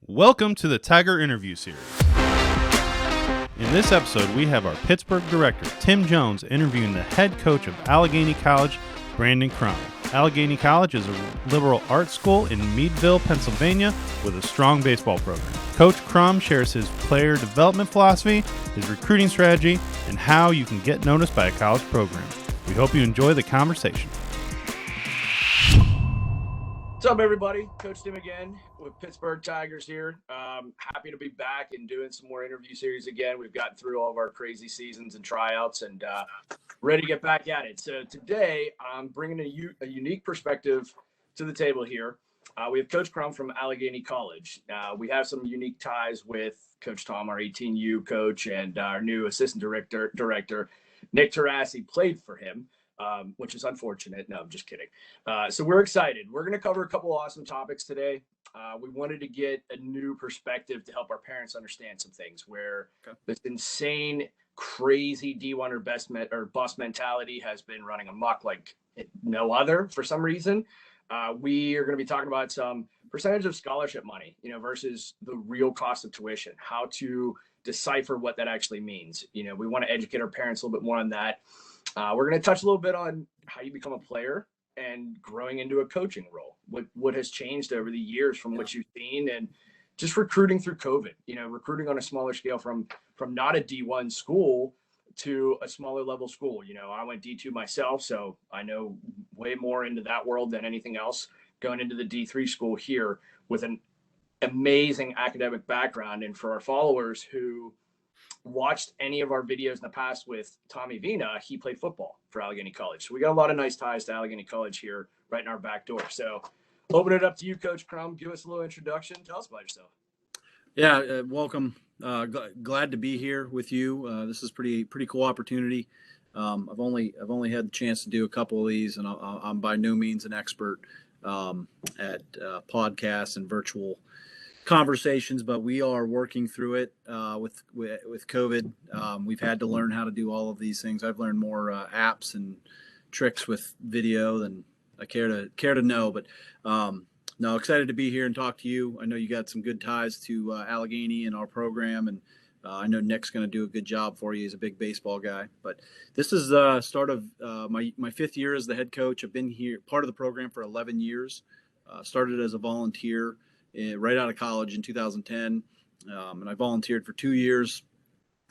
Welcome to the Tiger Interview Series. In this episode, we have our Pittsburgh director, Tim Jones, interviewing the head coach of Allegheny College, Brandon Crum. Allegheny College is a liberal arts school in Meadville, Pennsylvania, with a strong baseball program. Coach Crum shares his player development philosophy, his recruiting strategy, and how you can get noticed by a college program. We hope you enjoy the conversation. What's up, everybody? Coach Tim again with Pittsburgh Tigers here. Happy to be back and doing some more interview series again. We've gotten through all of our crazy seasons and tryouts and ready to get back at it. So today I'm bringing a unique perspective to the table here. We have Coach Crum from Allegheny College. We have some unique ties with Coach Tom, our 18U coach, and our new assistant director, Nick Tarassi, played for him. Which is unfortunate. No, I'm just kidding. So we're excited. We're going to cover a couple of awesome topics today. We wanted to get a new perspective to help our parents understand some things where this insane, crazy D1 or bust mentality has been running amok like no other for some reason. We are going to be talking about some percentage of scholarship money, versus the real cost of tuition, how to decipher what that actually means. We want to educate our parents a little bit more on that. We're going to touch a little bit on how you become a player and growing into a coaching role. What has changed over the years from what you've seen, and just recruiting through COVID. Recruiting on a smaller scale from not a D1 school to a smaller level school. I went D2 myself, so I know way more into that world than anything else. Going into the D3 school here with an amazing academic background, and for our followers who watched any of our videos in the past with Tommy Vina, he played football for Allegheny College. So we got a lot of nice ties to Allegheny College here right in our back door. So open it up to you, Coach Crum. Give us a little introduction. Tell us about yourself. Yeah, welcome. Glad to be here with you. This is pretty cool opportunity. I've only had the chance to do a couple of these, and I'm by no means an expert at podcasts and virtual conversations, but we are working through it with COVID. We've had to learn how to do all of these things. I've learned more apps and tricks with video than I care to know. But no, excited to be here and talk to you. I know you got some good ties to Allegheny and our program, and I know Nick's going to do a good job for you. He's a big baseball guy. But this is the start of my fifth year as the head coach. I've been here, part of the program, for 11 years. Started as a volunteer right out of college in 2010, and I volunteered for 2 years,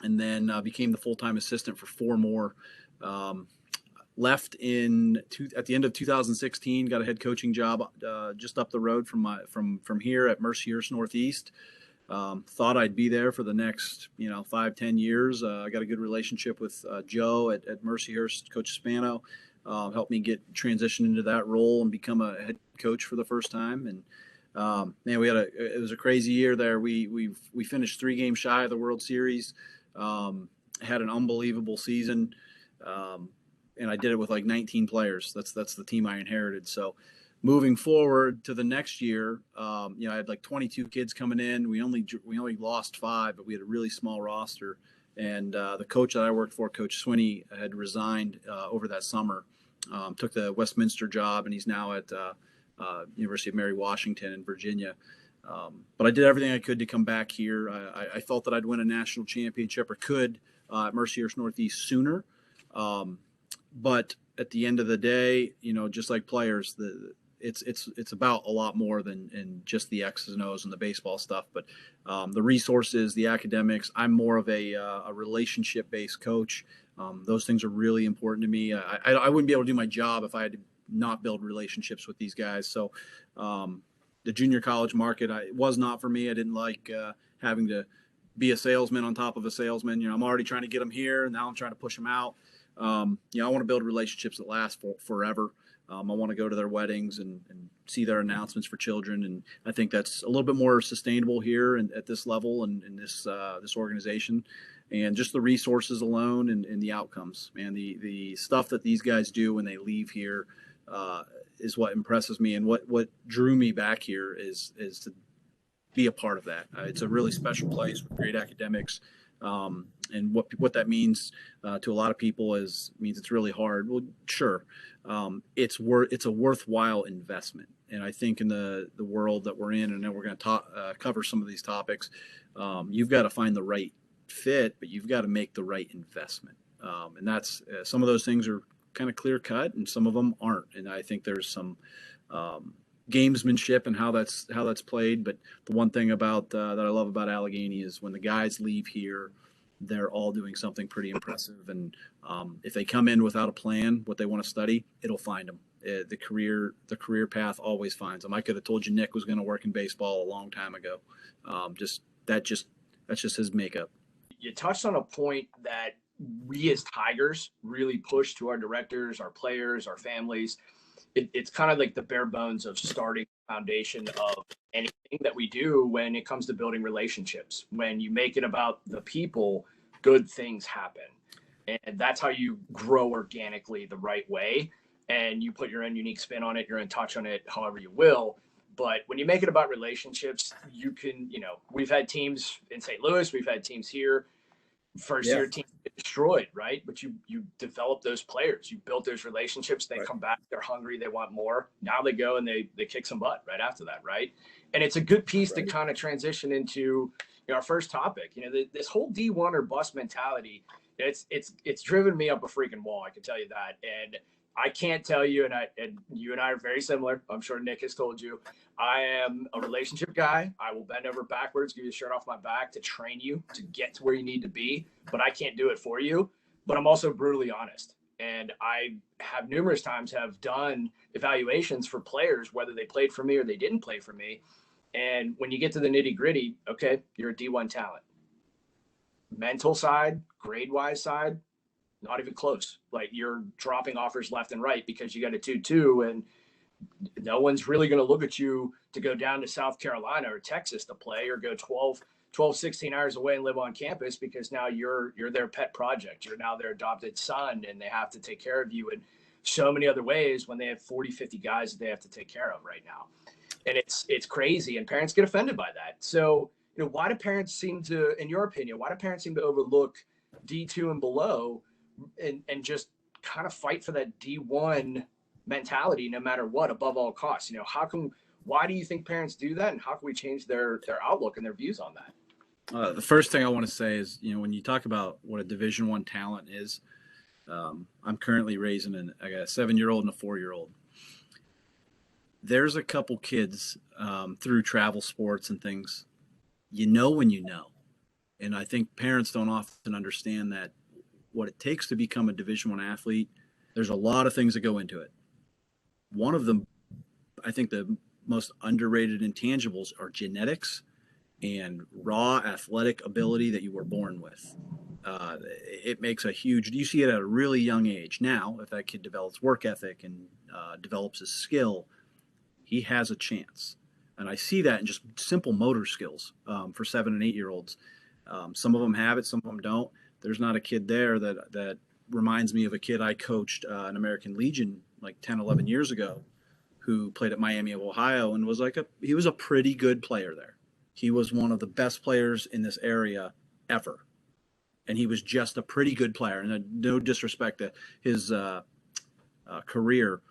and then became the full-time assistant for 4 more. Left at the end of 2016, got a head coaching job just up the road from here at Mercyhurst Northeast. Thought I'd be there for the next 5-10 years. I got a good relationship with Joe at Mercyhurst, Coach Spano. Helped me get transitioned into that role and become a head coach for the first time. And man, it was a crazy year there. We finished 3 games shy of the World Series. Had an unbelievable season, and I did it with like 19 players. That's the team I inherited. So moving forward to the next year, I had like 22 kids coming in. We only lost 5, but we had a really small roster. And the coach that I worked for, Coach Swinney, had resigned over that summer. Took the Westminster job, and he's now at University of Mary Washington in Virginia. But I did everything I could to come back here. I felt that I'd win a national championship, or could, at Mercyhurst Northeast sooner. But at the end of the day, just like players, it's about a lot more than just the X's and O's and the baseball stuff. But the resources, the academics, I'm more of a relationship-based coach. Those things are really important to me. I wouldn't be able to do my job if I had to not build relationships with these guys. So the junior college market was not for me. I didn't like having to be a salesman on top of a salesman. I'm already trying to get them here, and now I'm trying to push them out. I want to build relationships that last forever. I want to go to their weddings and see their announcements for children, and I think that's a little bit more sustainable here and at this level and in this organization. And just the resources alone and the outcomes, man, the stuff that these guys do when they leave here is what impresses me, and what drew me back here is to be a part of that. It's a really special place with great academics, and what that means to a lot of people means it's really hard. Well, sure, it's a worthwhile investment. And I think in the world that we're in, and then we're going to cover some of these topics, you've got to find the right fit, but you've got to make the right investment. And that's some of those things are kind of clear cut, and some of them aren't. And I think there's some gamesmanship and how that's played. But the one thing about that I love about Allegheny is when the guys leave here, they're all doing something pretty impressive. And if they come in without a plan, what they want to study, it'll find them. The career path always finds them. I could have told you Nick was going to work in baseball a long time ago. That's just his makeup. You touched on a point that we as Tigers really push to our directors, our players, our families. It's kind of like the bare bones of starting the foundation of anything that we do when it comes to building relationships. When you make it about the people, good things happen. And that's how you grow organically the right way. And you put your own unique spin on it, your own touch on it, however you will. But when you make it about relationships, you can, we've had teams in St. Louis, we've had teams here, first year teams get destroyed, right? But you develop those players, you build those relationships, they come back, they're hungry, they want more. Now they go and they kick some butt right after that, right? And it's a good piece to kind of transition into our first topic. This whole D1 or bust mentality, it's driven me up a freaking wall, I can tell you that. And I can't tell you, and you and I are very similar. I'm sure Nick has told you. I am a relationship guy. I will bend over backwards, give you the shirt off my back to train you to get to where you need to be, but I can't do it for you. But I'm also brutally honest. And I have numerous times have done evaluations for players, whether they played for me or they didn't play for me. And when you get to the nitty gritty, okay, you're a D1 talent. Mental side, grade-wise side, not even close. Like you're dropping offers left and right because you got a 2-2 and no one's really going to look at you to go down to South Carolina or Texas to play or go 16 hours away and live on campus because now you're their pet project. You're now their adopted son and they have to take care of you in so many other ways when they have 40, 50 guys that they have to take care of right now. And it's crazy and parents get offended by that. So, why do parents seem to, in your opinion, overlook D2 and below and just kind of fight for that D1 mentality no matter what, above all costs? Why do you think parents do that, and how can we change their outlook and their views on that? The first thing I want to say is, when you talk about what a Division I talent is, I'm currently raising I got a 7-year-old and a 4-year-old. There's a couple kids through travel sports and things, when you know. And I think parents don't often understand that what it takes to become a Division I athlete, there's a lot of things that go into it. One of them, I think the most underrated intangibles are genetics and raw athletic ability that you were born with. It makes you see it at a really young age. Now, if that kid develops work ethic and develops a skill, he has a chance. And I see that in just simple motor skills for 7 and 8-year-olds. Some of them have it, some of them don't. There's not a kid there that reminds me of a kid I coached an American Legion like 10, 11 years ago who played at Miami of Ohio and he was a pretty good player there. He was one of the best players in this area ever. And he was just a pretty good player. And no disrespect to his career,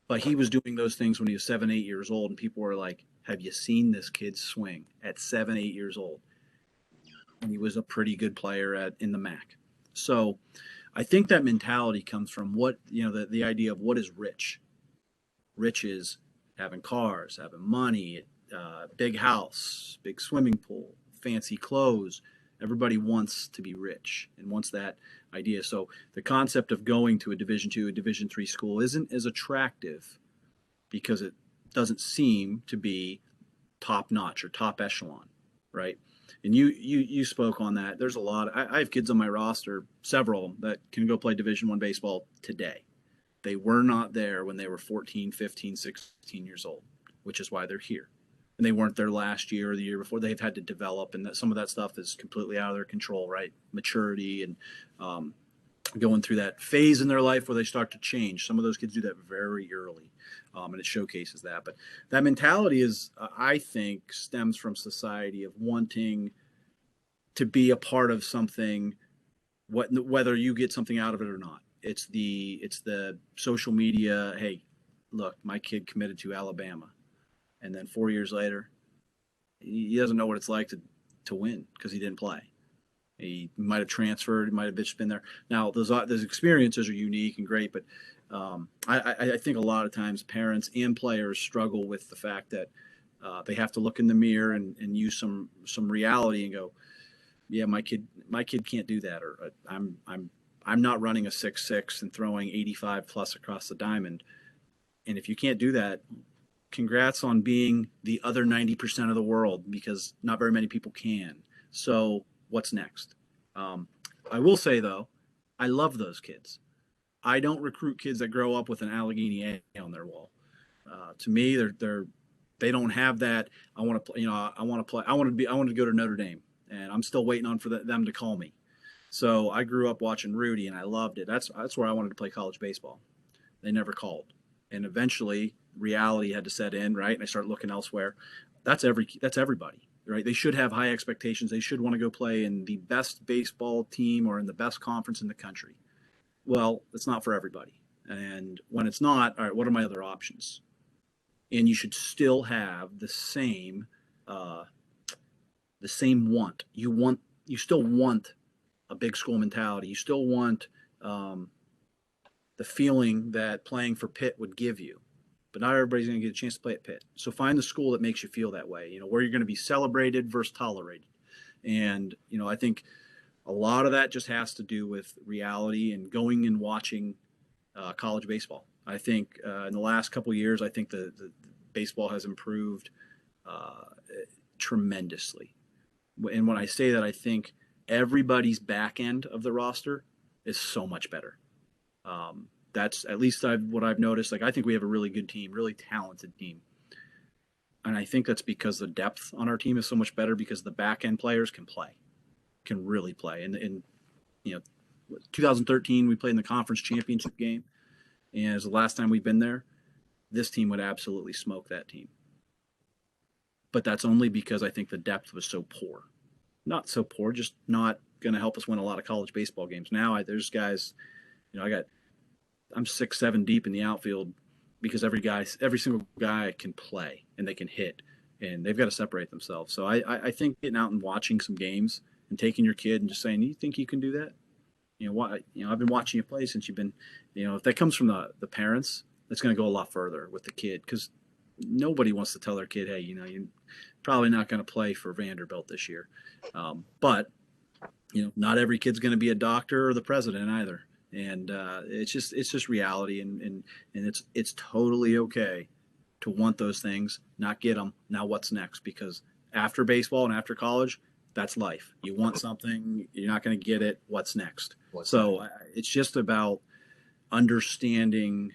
but he was doing those things when he was 7, 8 years old. And people were like, have you seen this kid swing at 7, 8 years old? And he was a pretty good player in the MAC. So I think that mentality comes from the idea of what is rich. Rich is having cars, having money, big house, big swimming pool, fancy clothes. Everybody wants to be rich and wants that idea. So the concept of going to a Division II, a Division III school isn't as attractive because it doesn't seem to be top notch or top echelon, right? And you spoke on that. There's a lot. I have kids on my roster, several, that can go play Division I baseball today. They were not there when they were 14, 15, 16 years old, which is why they're here. And they weren't there last year or the year before. They've had to develop, and some of that stuff is completely out of their control, right? Maturity and going through that phase in their life where they start to change. Some of those kids do that very early, and it showcases that. But that mentality is, I think, stems from society of wanting to be a part of something, whether you get something out of it or not. It's the social media. Hey, look, my kid committed to Alabama. And then 4 years later, he doesn't know what it's like to win because he didn't play. He might have transferred. He might have just been there. Now, those experiences are unique and great, but I think a lot of times parents and players struggle with the fact that they have to look in the mirror and use some reality and go, yeah, my kid can't do that, or I'm not running a 6'6" and throwing 85 plus across the diamond. And if you can't do that, congrats on being the other 90% of the world, because not very many people can. So what's next? I will say, though, I love those kids. I don't recruit kids that grow up with an Allegheny A on their wall. To me, they don't have that. I want to play. I want to play. I want to go to Notre Dame, and I'm still waiting on them to call me. So I grew up watching Rudy, and I loved it. That's where I wanted to play college baseball. They never called, and eventually reality had to set in, right? And I started looking elsewhere. That's everybody, right? They should have high expectations. They should want to go play in the best baseball team or in the best conference in the country. Well, it's not for everybody. And when it's not, all right, what are my other options? And you should still have the same want. You still want a big school mentality. You still want the feeling that playing for Pitt would give you. But not everybody's going to get a chance to play at Pitt. So find the school that makes you feel that way, where you're going to be celebrated versus tolerated. And, I think a lot of that just has to do with reality and going and watching college baseball. I think in the last couple of years, I think the baseball has improved tremendously. And when I say that, I think everybody's back end of the roster is so much better. That's at least what I've noticed. Like, I think we have a really good team, really talented team. And I think that's because the depth on our team is so much better, because the back end players can really play. And in 2013, we played in the conference championship game. And as the last time we've been there, this team would absolutely smoke that team. But that's only because I think the depth was so poor. Not so poor, just not going to help us win a lot of college baseball games. Now there's guys, I'm 6-7 deep in the outfield, because every single guy can play and they can hit, and they've got to separate themselves. So I think getting out and watching some games and taking your kid and just saying, you think you can do that? I've been watching you play since you've been, if that comes from the parents, it's going to go a lot further with the kid, because nobody wants to tell their kid, hey, you're probably not going to play for Vanderbilt this year. But not every kid's going to be a doctor or the president either. And it's just reality, and it's totally okay to want those things, not get them. Now what's next? Because after baseball and after college, that's life. You want something, you're not going to get it. What's next? It's just about understanding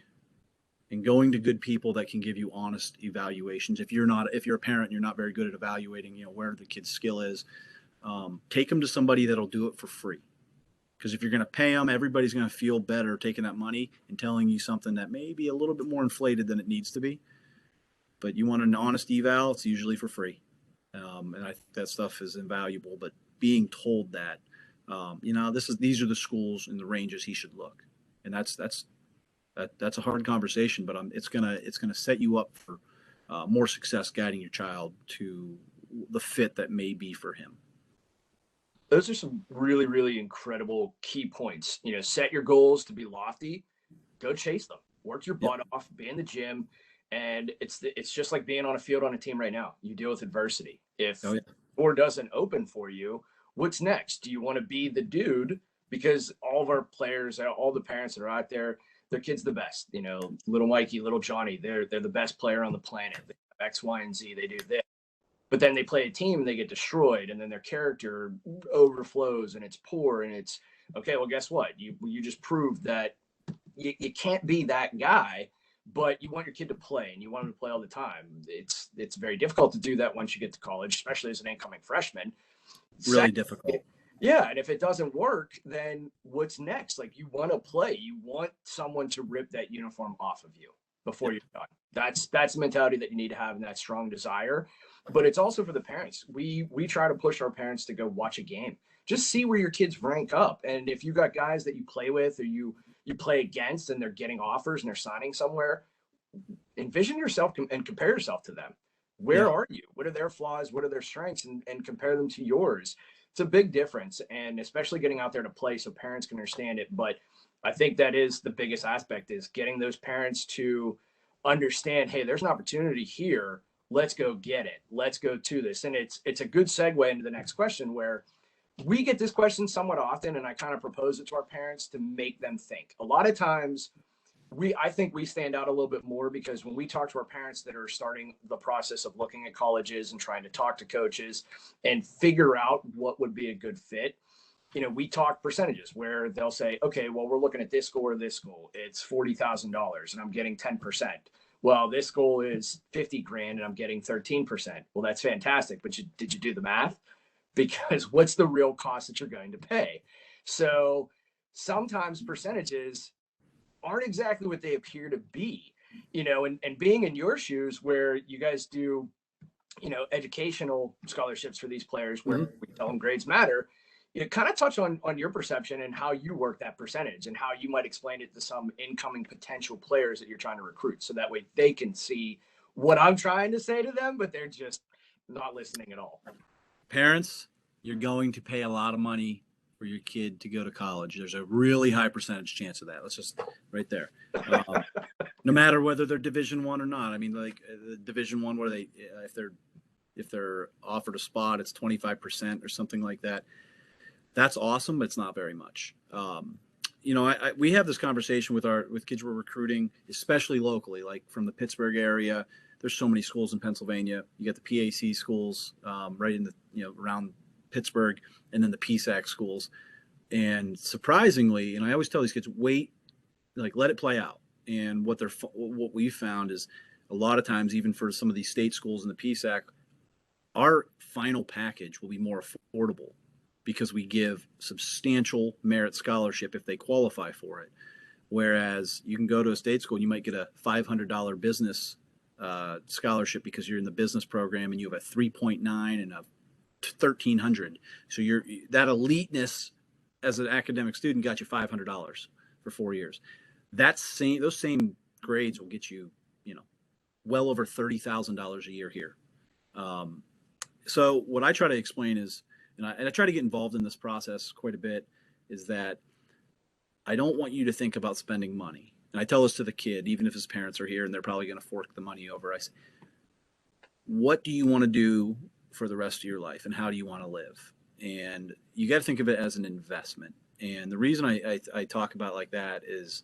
and going to good people that can give you honest evaluations. If you're a parent and you're not very good at evaluating, where the kid's skill is, take them to somebody that'll do it for free. Because if you're going to pay them, everybody's going to feel better taking that money and telling you something that may be a little bit more inflated than it needs to be. But you want an honest eval, it's usually for free. And I think that stuff is invaluable. But being told that, these are the schools and the ranges he should look. And that's a hard conversation, but it's gonna set you up for more success guiding your child to the fit that may be for him. Those are some really, really incredible key points. Set your goals to be lofty, go chase them, work your butt off, be in the gym. And it's just like being on a field on a team right now. You deal with adversity. If the door doesn't open for you, what's next? Do you want to be the dude? Because all of our players, all the parents that are out there, their kid's the best. Little Mikey, little Johnny, they're the best player on the planet. They have X, Y, and Z. They do this. But then they play a team and they get destroyed, and then their character overflows and it's poor, and it's okay. Well, guess what? You just proved that you can't be that guy, but you want your kid to play, and you want him to play all the time. It's very difficult to do that once you get to college, especially as an incoming freshman. Really difficult. Yeah, and if it doesn't work, then what's next? Like, you want to play. You want someone to rip that uniform off of you before you're done. That's the mentality that you need to have, and that strong desire. But it's also for the parents. We try to push our parents to go watch a game. Just see where your kids rank up. And if you got guys that you play with or you play against and they're getting offers and they're signing somewhere, envision yourself and compare yourself to them. Where are you? What are their flaws? What are their strengths? And compare them to yours. It's a big difference. And especially getting out there to play so parents can understand it. But I think that is the biggest aspect, is getting those parents to understand, hey, there's an opportunity here. Let's go get it. Let's go to this. And it's a good segue into the next question, where we get this question somewhat often, and I kind of propose it to our parents to make them think. A lot of times I think we stand out a little bit more, because when we talk to our parents that are starting the process of looking at colleges and trying to talk to coaches and figure out what would be a good fit, we talk percentages where they'll say, okay, well, we're looking at this school or this school. It's $40,000 and I'm getting 10%. Well, this school is 50 grand and I'm getting 13%. Well, that's fantastic. But did you do the math? Because what's the real cost that you're going to pay? So sometimes percentages aren't exactly what they appear to be, and being in your shoes, where you guys do, educational scholarships for these players, where we tell them grades matter. Kind of touch on your perception and how you work that percentage, and how you might explain it to some incoming potential players that you're trying to recruit, so that way they can see what I'm trying to say to them, but they're just not listening at all. Parents, you're going to pay a lot of money for your kid to go to college. There's a really high percentage chance of that. Let's just right there. No matter whether they're Division I or not. I mean, like Division I, where they, if they're offered a spot, it's 25% or something like that. That's awesome, but it's not very much. We have this conversation with kids we're recruiting, especially locally, like from the Pittsburgh area. There's so many schools in Pennsylvania. You got the PAC schools right in the around Pittsburgh, and then the PSAC schools. And surprisingly, and I always tell these kids, wait, let it play out. And what we found is a lot of times, even for some of these state schools in the PSAC, our final package will be more affordable, because we give substantial merit scholarship if they qualify for it. Whereas you can go to a state school and you might get a $500 business scholarship because you're in the business program and you have a 3.9 and a 1,300. So that eliteness as an academic student got you $500 for 4 years. Those same grades will get you, well over $30,000 a year here. So what I try to explain is, and I try to get involved in this process quite a bit, is that I don't want you to think about spending money. And I tell this to the kid, even if his parents are here and they're probably going to fork the money over. I say, what do you want to do for the rest of your life, and how do you want to live? And you got to think of it as an investment. And the reason I talk about it like that is,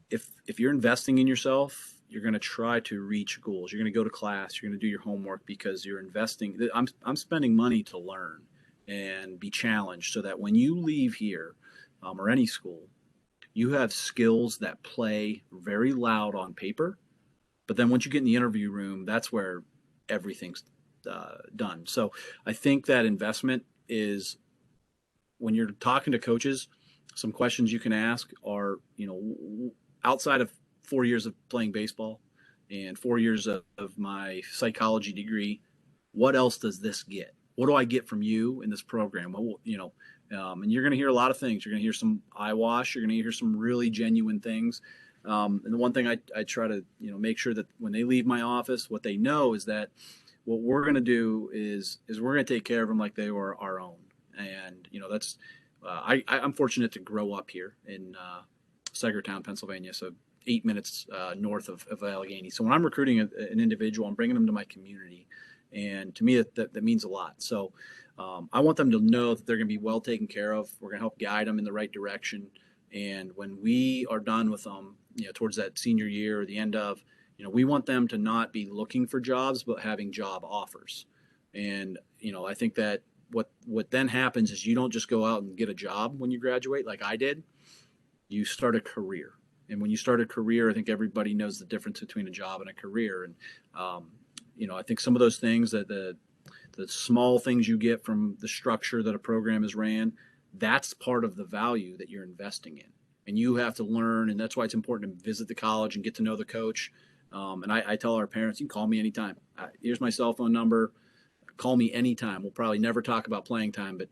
if you're investing in yourself, you're going to try to reach goals. You're going to go to class. You're going to do your homework, because you're investing. I'm spending money to learn and be challenged, so that when you leave here or any school, you have skills that play very loud on paper. But then once you get in the interview room, that's where everything's done. So I think that investment is, when you're talking to coaches, some questions you can ask are, outside of 4 years of playing baseball and 4 years of my psychology degree, what else does this get? What do I get from you in this program? And you're going to hear a lot of things. You're going to hear some eyewash. You're going to hear some really genuine things. And the one thing I try to, make sure that when they leave my office, what they know is that what we're going to do is we're going to take care of them like they were our own. And, that's, I'm fortunate to grow up here in Sagertown, Pennsylvania. So 8 minutes north of Allegheny. So when I'm recruiting an individual, I'm bringing them to my community. And to me, that means a lot. So I want them to know that they're going to be well taken care of. We're going to help guide them in the right direction. And when we are done with them, towards that senior year or the end of, we want them to not be looking for jobs, but having job offers. And, I think that what then happens is you don't just go out and get a job when you graduate, like I did. You start a career. And when you start a career, I think everybody knows the difference between a job and a career. And, I think some of those things, that the small things you get from the structure that a program is ran, that's part of the value that you're investing in. And you have to learn, and that's why it's important to visit the college and get to know the coach. And I tell our parents, you can call me anytime. Here's my cell phone number. Call me anytime. We'll probably never talk about playing time, but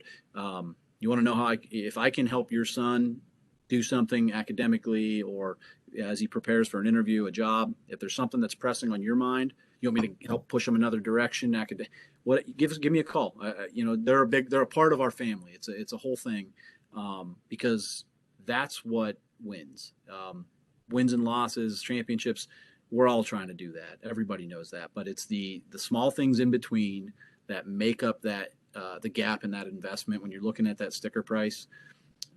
you want to know if I can help your son do something academically, or as he prepares for an interview, a job, if there's something that's pressing on your mind, You want me to help push them another direction? Give me a call. They're a part of our family. It's a whole thing, because that's what wins. Wins and losses, championships. We're all trying to do that. Everybody knows that, but it's the small things in between that make up that the gap in that investment. When you're looking at that sticker price,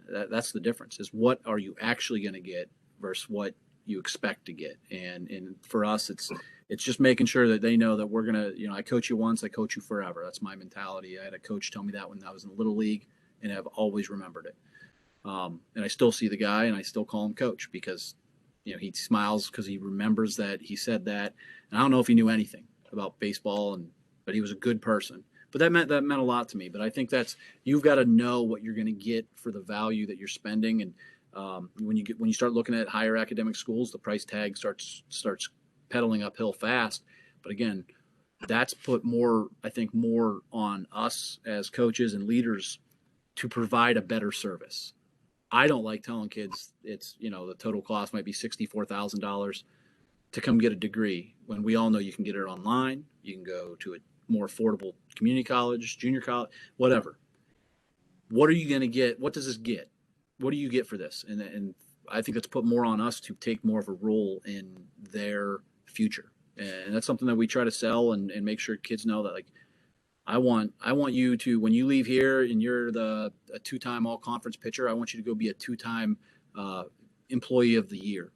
that's the difference. Is what are you actually going to get versus what you expect to get. And for us, it's just making sure that they know that we're gonna, I coach you once, I coach you forever. That's my mentality. I had a coach tell me that when I was in the little league, and I've always remembered it. And I still see the guy, and I still call him coach because he smiles because he remembers that he said that. And I don't know if he knew anything about baseball, but he was a good person. But that meant a lot to me. But I think you've got to know what you're going to get for the value that you're spending. And when you start looking at higher academic schools, the price tag starts pedaling uphill fast. But again, that's put more on us as coaches and leaders to provide a better service. I don't like telling kids it's the total cost might be $64,000 to come get a degree when we all know you can get it online. You can go to a more affordable community college, junior college, whatever. What are you going to get? What does this get? What do you get for this? And I think that's put more on us to take more of a role in their future. And that's something that we try to sell and make sure kids know that, like, I want you to, when you leave here and you're a 2-time all conference pitcher, I want you to go be a 2-time employee of the year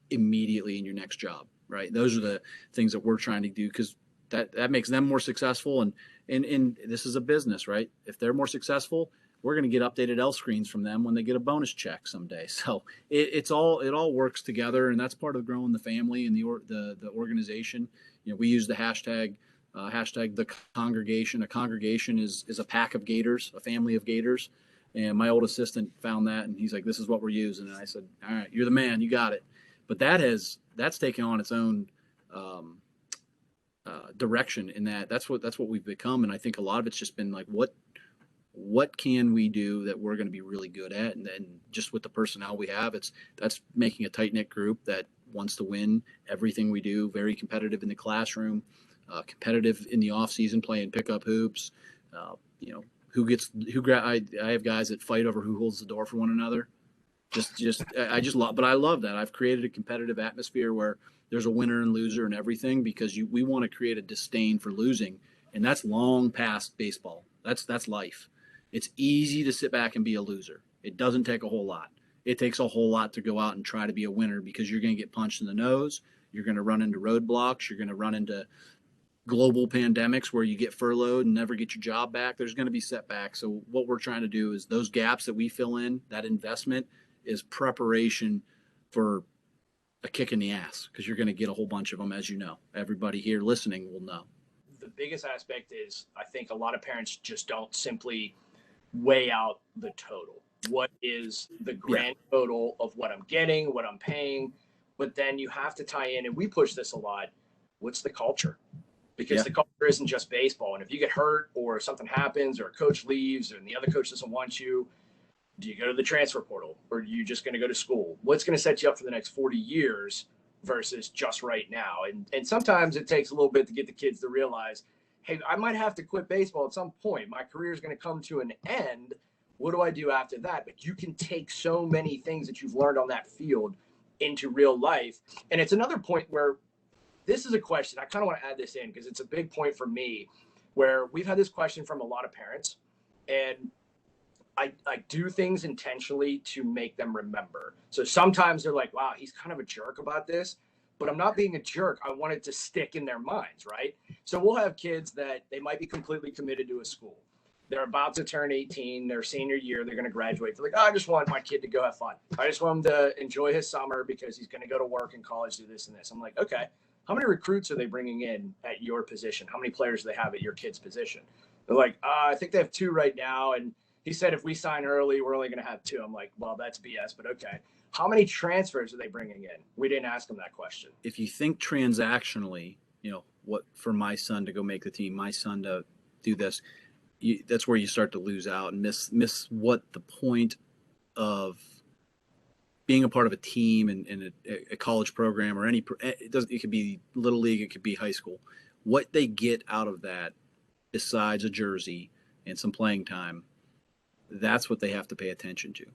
immediately in your next job. Right. Those are the things that we're trying to do, because that makes them more successful. And this is a business, right? If they're more successful, we're going to get updated L screens from them when they get a bonus check someday. So it all works together, and that's part of growing the family and the organization. We use the hashtag the congregation. A congregation is a pack of gators, a family of gators. And my old assistant found that, and he's like, "This is what we're using." And I said, "All right, you're the man, you got it." But that's taken on its own direction in that's what we've become. And I think a lot of it's just been like, what can we do that we're going to be really good at? And then just with the personnel we have, that's making a tight-knit group that wants to win everything we do, very competitive in the classroom, competitive in the off season, playing pickup hoops. I have guys that fight over who holds the door for one another. But I love that. I've created a competitive atmosphere where there's a winner and loser and everything, because we want to create a disdain for losing. And that's long past baseball. That's life. It's easy to sit back and be a loser. It doesn't take a whole lot. It takes a whole lot to go out and try to be a winner, because you're going to get punched in the nose. You're going to run into roadblocks. You're going to run into global pandemics where you get furloughed and never get your job back. There's going to be setbacks. So what we're trying to do is those gaps that we fill in, that investment is preparation for a kick in the ass, because you're going to get a whole bunch of them, as you know. Everybody here listening will know. The biggest aspect is, I think a lot of parents just don't simply weigh out the total. What is the grand total of what I'm getting, what I'm paying? But then you have to tie in, and we push this a lot, what's the culture? Because the culture isn't just baseball. And if you get hurt or something happens or a coach leaves and the other coach doesn't want you, do you go to the transfer portal, or are you just going to go to school? What's going to set you up for the next 40 years versus just right now? And sometimes it takes a little bit to get the kids to realize, hey, I might have to quit baseball at some point. My career is going to come to an end. What do I do after that? But you can take so many things that you've learned on that field into real life. And it's another point where this is a question. I kind of want to add this in because it's a big point for me, where we've had this question from a lot of parents, and I do things intentionally to make them remember. So sometimes they're like, wow, he's kind of a jerk about this, but I'm not being a jerk. I want it to stick in their minds, right? So we'll have kids that they might be completely committed to a school. They're about to turn 18, their senior year, they're going to graduate. They're like, oh, I just want my kid to go have fun. I just want him to enjoy his summer because he's going to go to work and college, do this and this. I'm like, okay, how many recruits are they bringing in at your position? How many players do they have at your kid's position? They're like, I think they have 2 right now. And he said, if we sign early, we're only going to have 2. I'm like, well, that's BS, but okay. How many transfers are they bringing in? We didn't ask them that question. If you think transactionally, what for my son to go make the team, my son to do this, that's where you start to lose out and miss what the point of being a part of a team in a college program or it could be little league, it could be high school. What they get out of that, besides a jersey and some playing time, that's what they have to pay attention to.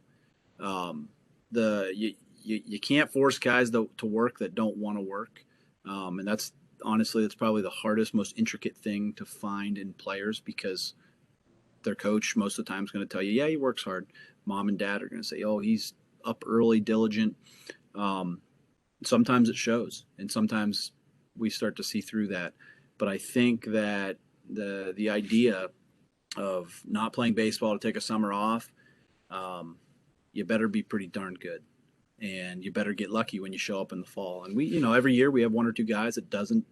You can't force guys to work that don't want to work, and that's probably the hardest, most intricate thing to find in players, because their coach most of the time is going to tell you, yeah, he works hard. Mom and dad are going to say, oh, he's up early, diligent. Sometimes it shows, and sometimes we start to see through that. But I think that the idea of not playing baseball to take a summer off, you better be pretty darn good, and you better get lucky when you show up in the fall. And we, every year we have one or two guys that doesn't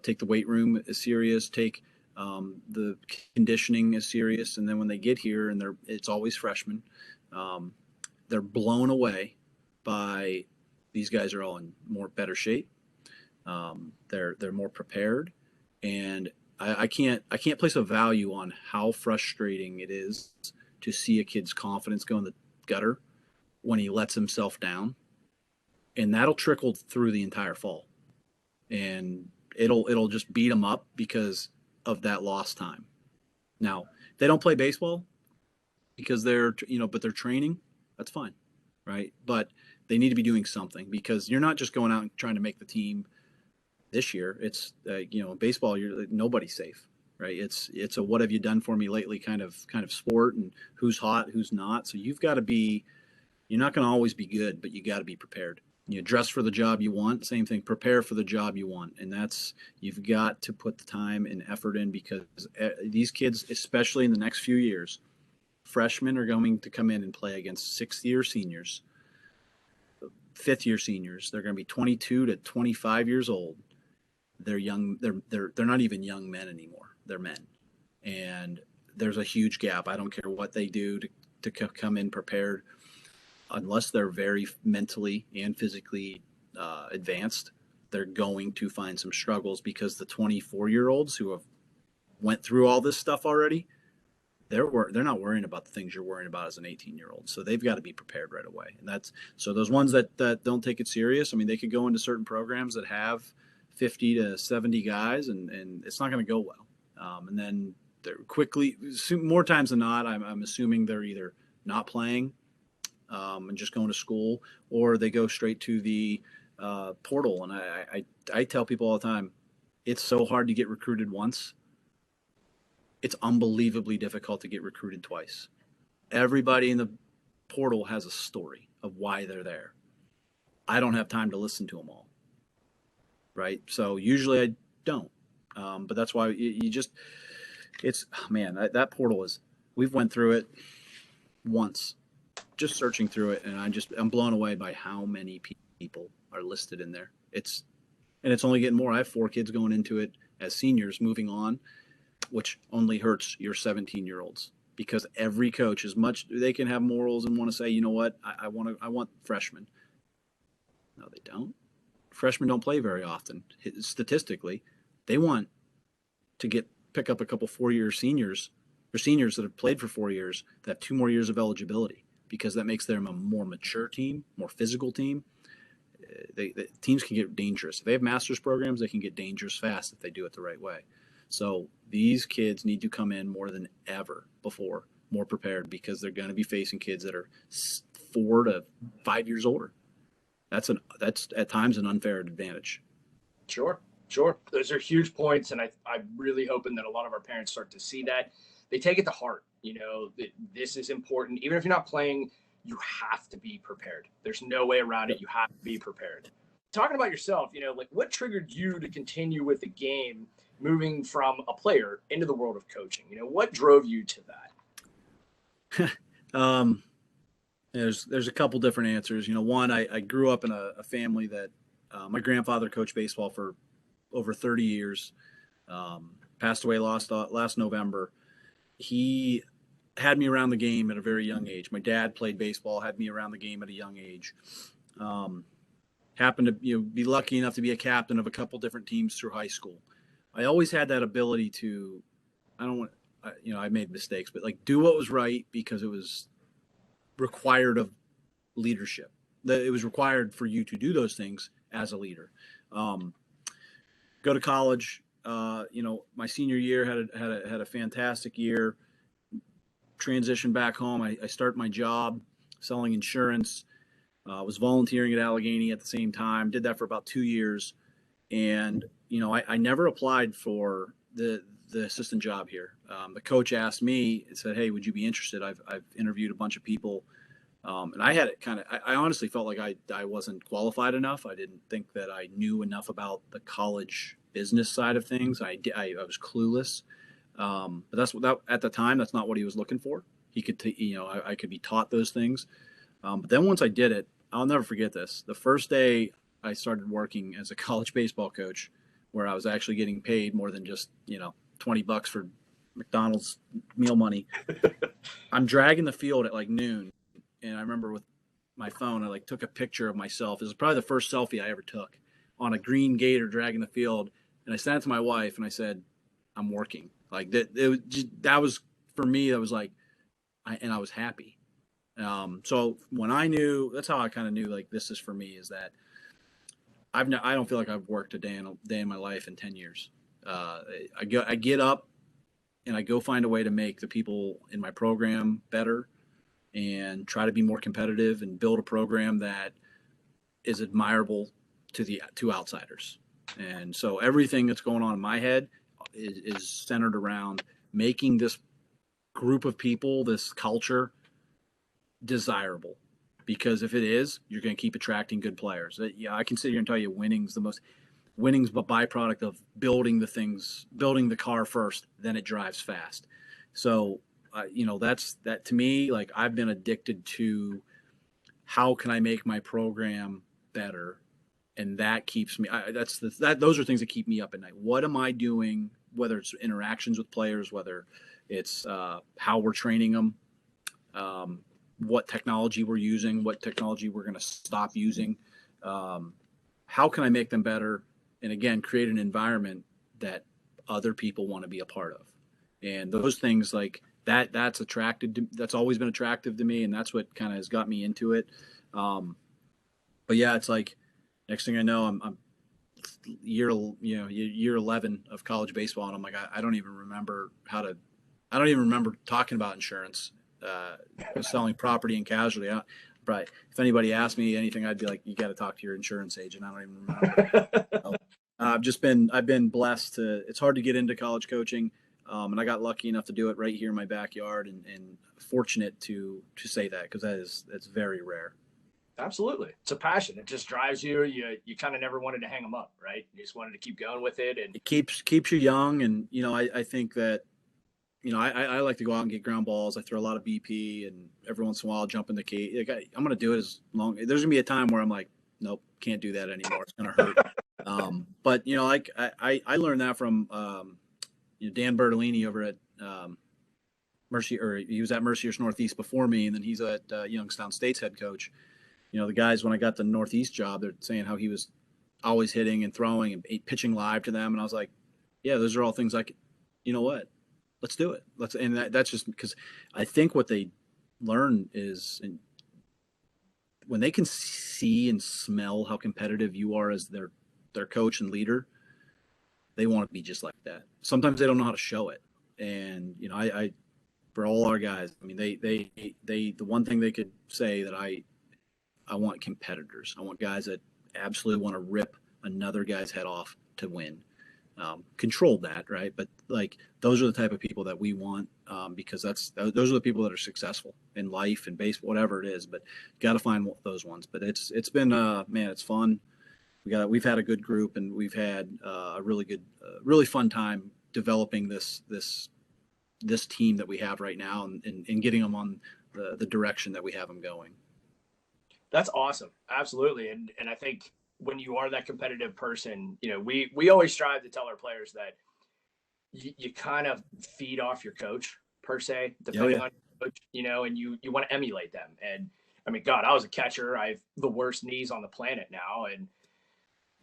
take the weight room as serious, take the conditioning as serious, and then when they get here, and it's always freshmen, they're blown away by these guys are all in better shape. They're more prepared, and I can't place a value on how frustrating it is to see a kid's confidence go in the gutter when he lets himself down, and that'll trickle through the entire fall, and it'll just beat them up because of that lost time. Now, if they don't play baseball because but they're training, that's fine, right? But they need to be doing something, because you're not just going out and trying to make the team this year. It's baseball, nobody's safe, right? It's a what have you done for me lately kind of sport, and who's hot, who's not. So you're not going to always be good, but you got to be prepared. Dress for the job you want. Same thing, prepare for the job you want. And you've got to put the time and effort in, because these kids, especially in the next few years, freshmen are going to come in and play against sixth-year seniors, fifth-year seniors. They're going to be 22 to 25 years old. They're young. They're not even young men anymore. They're men. And there's a huge gap. I don't care what they do to come in prepared. Unless they're very mentally and physically advanced, they're going to find some struggles, because the 24-year-olds who have went through all this stuff already, they're not worrying about the things you're worrying about as an 18-year-old. So they've got to be prepared right away. And so those ones that don't take it serious, I mean, they could go into certain programs that have 50 to 70 guys, and it's not going to go well. And then they're quickly, more times than not, I'm assuming they're either not playing and just going to school, or they go straight to the portal. And I tell people all the time, it's so hard to get recruited once. It's unbelievably difficult to get recruited twice. Everybody in the portal has a story of why they're there. I don't have time to listen to them all, right? So usually I don't. But that's why that portal we've went through it once, just searching through it, and I'm blown away by how many people are listed in there. It's only getting more. I have 4 kids going into it as seniors, moving on, which only hurts your 17-year-olds, because every coach, as much they can have morals and want to say, you know what, I want freshmen. No, they don't. Freshmen don't play very often. Statistically, they want to pick up a couple 4-year seniors, or seniors that have played for 4 years, that have 2 more years of eligibility, because that makes them a more mature team, more physical team. The teams can get dangerous. If they have master's programs, they can get dangerous fast if they do it the right way. So these kids need to come in more than ever before, more prepared, because they're going to be facing kids that are 4 to 5 years older. That's at times an unfair advantage. Sure. Those are huge points, and I'm really hoping that a lot of our parents start to see that. They take it to heart. This is important. Even if you're not playing, you have to be prepared. There's no way around it. You have to be prepared. Talking about yourself, what triggered you to continue with the game, moving from a player into the world of coaching? What drove you to that? There's a couple different answers. One, I grew up in a family that my grandfather coached baseball for over 30 years, passed away last November. He had me around the game at a very young age. My dad played baseball, had me around the game at a young age. Happened to be lucky enough to be a captain of a couple different teams through high school. I always had that ability to, I made mistakes, but do what was right, because it was required of leadership. it was required for you to do those things as a leader. Go to college. My senior year had a fantastic year. Transition back home. I start my job selling insurance. Was volunteering at Allegheny at the same time. Did that for about 2 years, and I never applied for the assistant job here. The coach asked me, said, "Hey, would you be interested?" I've interviewed a bunch of people, and I had it kind of. I honestly felt like I wasn't qualified enough. I didn't think that I knew enough about the college business side of things. I was clueless. But at the time, that's not what he was looking for. He could, I could be taught those things. But then once I did it, I'll never forget this. The first day I started working as a college baseball coach, where I was actually getting paid more than just, $20 for McDonald's meal money. I'm dragging the field at like noon. And I remember with my phone, I took a picture of myself. This is probably the first selfie I ever took on a green gator dragging the field. And I sent it to my wife and I said, "I'm working." Like that was for me. That was like, I was happy. So when I knew, that's how I kind of knew like this is for me. Is that I don't feel like I've worked a day in my life in 10 years. I get up and I go find a way to make the people in my program better and try to be more competitive and build a program that is admirable to outsiders. And so everything that's going on in my head is centered around making this group of people, this culture, desirable. Because if it is, you're going to keep attracting good players. I can sit here and tell you winning's a byproduct of building the car first, then it drives fast. So, that to me, like I've been addicted to how can I make my program better? And that keeps me, those are things that keep me up at night. What am I doing, whether it's interactions with players, whether it's how we're training them, what technology we're using, what technology we're going to stop using. How can I make them better? And again, create an environment that other people want to be a part of. And those things like that's always been attractive to me. And that's what kind of has got me into it. But yeah, it's like, next thing I know, I'm year 11 of college baseball. And I'm like, I don't even remember talking about insurance. Selling property and casualty. Right. If anybody asked me anything, I'd be like, you got to talk to your insurance agent. I don't even remember. I've been blessed it's hard to get into college coaching. And I got lucky enough to do it right here in my backyard and fortunate to say that, because that's very rare. Absolutely. It's a passion. It just drives you. You kind of never wanted to hang them up, right? You just wanted to keep going with it. And it keeps you young. And, I think that, I like to go out and get ground balls. I throw a lot of BP, and every once in a while I'll jump in the cage. I'm going to do it as long. There's going to be a time where I'm like, nope, can't do that anymore. It's going to hurt. But I learned that from Dan Bertolini over at Mercy, or he was at Mercyhurst Northeast before me, and then he's at Youngstown State's head coach. The guys, when I got the Northeast job, they're saying how he was always hitting and throwing and pitching live to them, and I was like, yeah, those are all things I could. You know what? Let's do it. That's just because I think what they learn is when they can see and smell how competitive you are as their coach and leader, they want to be just like that. Sometimes they don't know how to show it. And, I for all our guys, I mean, they the one thing they could say that I want competitors. I want guys that absolutely want to rip another guy's head off to win. Control that, right? But like those are the type of people that we want, because those are the people that are successful in life and baseball, whatever it is. But got to find those ones. But it's been it's fun. We've had a good group, and we've had a really good, really fun time developing this team that we have right now, and getting them on the direction that we have them going. That's awesome. Absolutely. And I think when you are that competitive person, we always strive to tell our players that you kind of feed off your coach per se, depending on your coach, and you want to emulate them. And I mean, God, I was a catcher. I have the worst knees on the planet now. And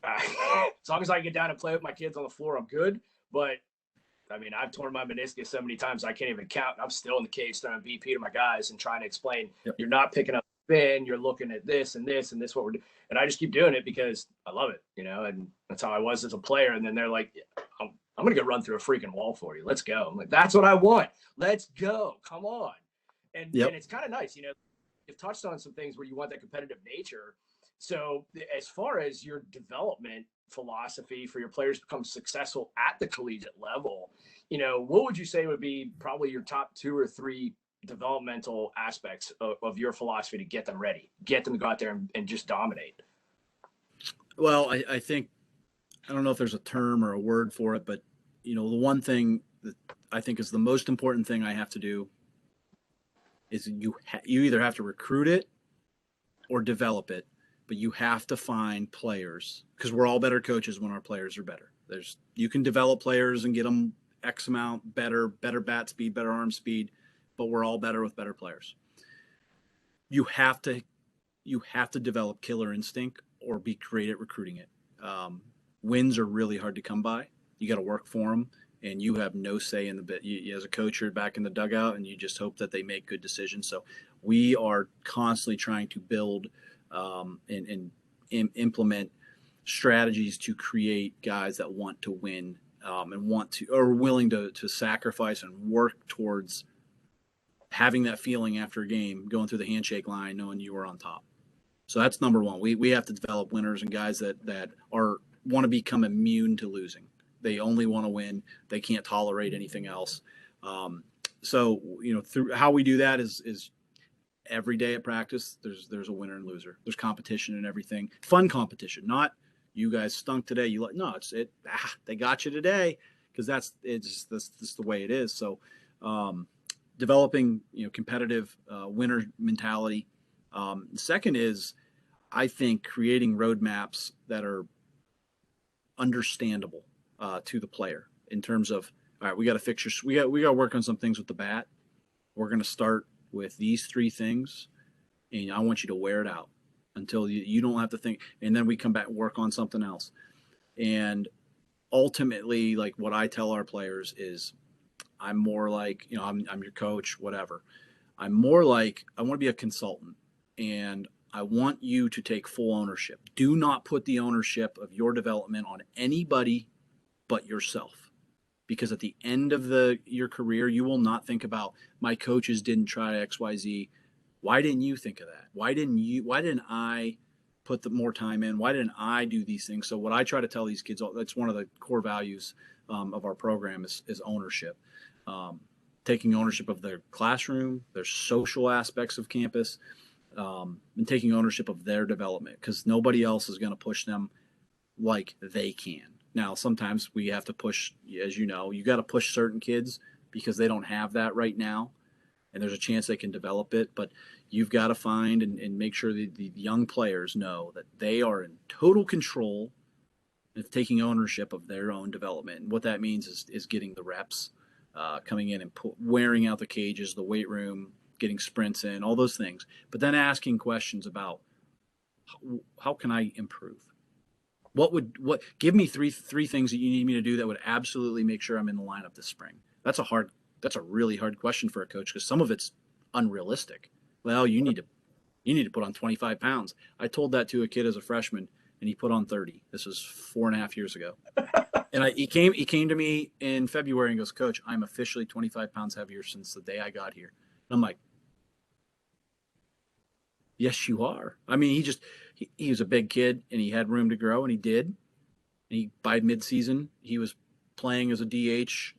as long as I get down and play with my kids on the floor, I'm good. But I mean, I've torn my meniscus so many times I can't even count. I'm still in the cage throwing BP to my guys and trying to explain, You're not picking up spin, you're looking at this and this and this, what we're doing. And I just keep doing it because I love it, and that's how I was as a player. And then they're like, I'm going to go run through a freaking wall for you. Let's go. I'm like, that's what I want. Let's go. Come on. And it's kind of nice, you've touched on some things where you want that competitive nature. So as far as your development philosophy for your players to become successful at the collegiate level, what would you say would be probably your top 2 or 3 developmental aspects of your philosophy to get them ready, get them to go out there and just dominate? Well, I think, I don't know if there's a term or a word for it, but the one thing that I think is the most important thing I have to do is you either have to recruit it or develop it, but you have to find players, because we're all better coaches when our players are better. You can develop players and get them X amount better bat speed, better arm speed, but we're all better with better players. You have to develop killer instinct or be great at recruiting it. Wins are really hard to come by. You got to work for them, and you have no say in the bit. As a coach, you're back in the dugout, and you just hope that they make good decisions. So we are constantly trying to build and implement strategies to create guys that want to win and are willing to sacrifice and work towards having that feeling after a game, going through the handshake line, knowing you were on top. So that's number one. We have to develop winners and guys that want to become immune to losing. They only want to win. They can't tolerate anything else. So through how we do that is every day at practice, there's a winner and loser. There's competition and everything. Fun competition, not you guys stunk today. They got you today, because that's the way it is. So developing competitive winner mentality. Second is, I think, creating roadmaps that are understandable to the player in terms of, all right, we got to fix we got to work on some things with the bat. We're going to start with these 3 things, and I want you to wear it out until you don't have to think. And then we come back and work on something else. And ultimately, like what I tell our players is, I'm more like, I'm your coach, whatever. I'm more like, I want to be a consultant, and I want you to take full ownership. Do not put the ownership of your development on anybody but yourself. Because at the end of your career, you will not think about, my coaches didn't try XYZ. Why didn't you think of that? Why didn't I put the more time in? Why didn't I do these things? So what I try to tell these kids, that's one of the core values of our program is ownership. Taking ownership of their classroom, their social aspects of campus, and taking ownership of their development, because nobody else is going to push them like they can. Now, sometimes we have to push, as you got to push certain kids because they don't have that right now, and there's a chance they can develop it. But you've got to find and make sure the young players know that they are in total control of taking ownership of their own development. And what that means is getting the reps, coming in and wearing out the cages, the weight room, getting sprints in, all those things. But then asking questions about, how can I improve? Give me three things that you need me to do that would absolutely make sure I'm in the lineup this spring. That's a really hard question for a coach, because some of it's unrealistic. Well, you need to put on 25 pounds. I told that to a kid as a freshman, and he put on 30. This was 4.5 years ago. And he came to me in February and goes, Coach, I'm officially 25 pounds heavier since the day I got here. And I'm like, yes, you are. I mean, he was a big kid, and he had room to grow, and he did. And by midseason, he was playing as a DH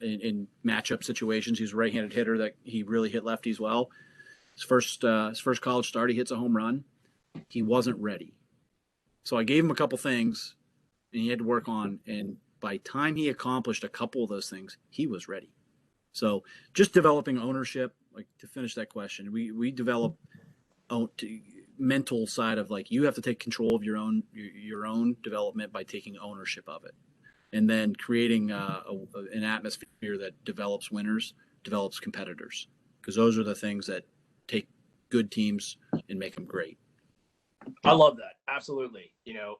in matchup situations. He was a right-handed hitter that he really hit lefties well. His first college start, he hits a home run. He wasn't ready. So I gave him a couple things, and he had to work on. And by the time he accomplished a couple of those things, he was ready. So just developing ownership, like to finish that question, we develop mental side of, like, you have to take control of your own development by taking ownership of it, and then creating an atmosphere that develops winners, develops competitors, because those are the things that take good teams and make them great. I love that. Absolutely.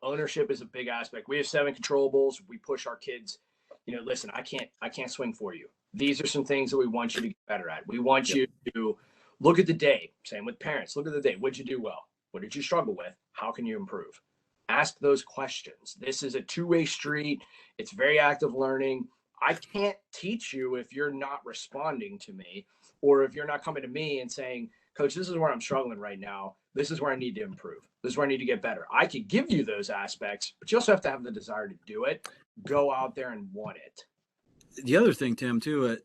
Ownership is a big aspect. We have 7 controllables. We push our kids, listen, I can't swing for you. These are some things that we want you to get better at. We want you to Look at the day. Same with parents. Look at the day. What did you do well? What did you struggle with? How can you improve? Ask those questions. This is a two-way street. It's very active learning. I can't teach you if you're not responding to me, or if you're not coming to me and saying, Coach, this is where I'm struggling right now. This is where I need to improve. This is where I need to get better. I could give you those aspects, but you also have to have the desire to do it. Go out there and want it. The other thing, Tim, too,